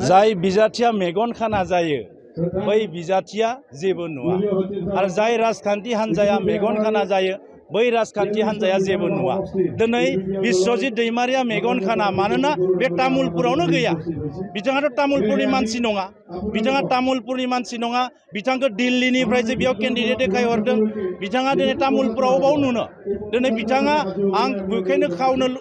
जाय बिजाथिया मेगन खाना जायो बै बिजाथिया जेबो नुवा आरो जाय राजखान्थि हान्जाया मेगन खाना जायो बै राजखान्थि हान्जाया जेबो नुवा। दिनै बिश्वजित दैमारिया मेगन खाना मानोना बे तामुलपुरावनो गैया। बिथाङाथ' तामुलपुरनि मानसि नङा, बिथाङा तामुलपुरनि मानसि नङा, बिथांखौ दिल्लीनिफ्रायसो बेयाव केन्डिडेट देखायहरदों। बिथाङा दिनै तामुलपुराव अबाव नुनो? दिनै बिथाङा आं बेखायनो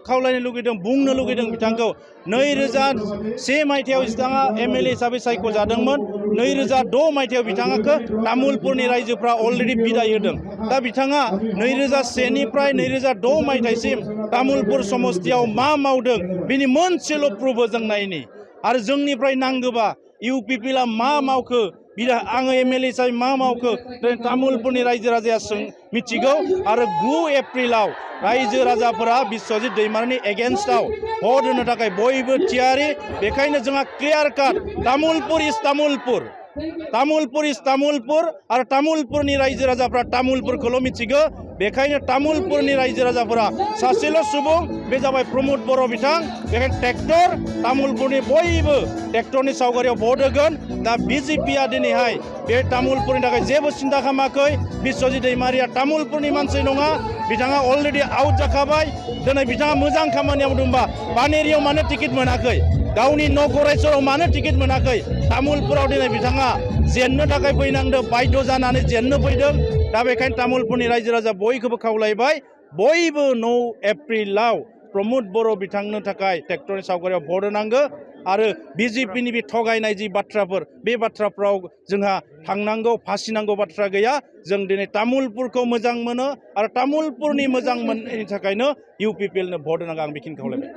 खावलायनो लुगैदों, बुंनो लुगैदों बिथांखौ 2001 मायथाइयाव बिथाङा एमएलए हिसाबै सायख'जादोंमोन। 2006 मायथाइयाव बिथाङाखौ तामुलपुरनि रायजोफ्रा अलरेडि बिदाय होदों। दा बिथाङा 2001 निफ्राय 2006 मायथाइसिम तामुलपुर समस्तियाव मा मावदों बिनि मोनसेल' प्रुफ जों नायनि। आरो जोंनिफ्राय नांगौबा इउपिपिएलआ मा मावखो, आङो एमएलए हिसाबै मा मावखो तामुलपुरनि रायजो राजाया मिथिगौ। आरो 9 एप्रिलाव रायजो राजाफोरा बिश्वजित दैमारिनि एगेन्स्टआव भट होनो थाखाय बयबो थियारि। बेखायनो जोंहा क्लियार काट तामुलपुर इज तामुलपुर, तामुलपुर इज तामुलपुर। आरो तामुलपुरनि रायजो राजाफ्रा तामुलपुरखौल' मिथिगौ। बेखायनो तामुलपुरनि रायजो राजाफोरा सासेल' सुबुं, बे जाबाय प्रमोद बर' बिथां। बेखायनो ट्रेक्टर, तामुलपुरनि बयबो ट्रेक्टरनि सावगारियाव भट होगोन। दा बिजेपिया दिनैहाय बे तामुलपुरनि थाखाय जेबो सिन्था खालामाखै। बिश्वजित दैमारिया तामुलपुरनि मानसि नङा, बिथाङा अलरेडि आउट जाखाबाय। दिनै बिथाङा मोजां खामानि मावदोंबा पानेरियाव मानो टिकेट मोनाखै, गावनि न' गरायसराव मानो टिकेट मोनाखै? तामुलपुराव दिनै बिथाङा जेननो थाखाय फैनांदों, बाध्य जानानै जेननो फैदों। दा बेखायनो तामुलपुरनि रायजो राजा बयखौबो खावलायबाय, बयबो 9 एप्रिलाव प्रमोद बर' बिथांनो थाखाय ट्रेक्टरनि सावगारियाव भट होनांगौ। आरो बिजेपिनि बे थगायनाय जि बाथ्राफोर, बे बाथ्राफ्राव जोंहा थांनांगौ, फासिनांगौ बाथ्रा गैया। जों दिनै तामुलपुरखौ मोजां मोनो आरो तामुलपुरनि मोजां मोननायनि थाखायनो इउपिपिएलनो भट होनांगौ। आं बेखिनि खावलायबाय।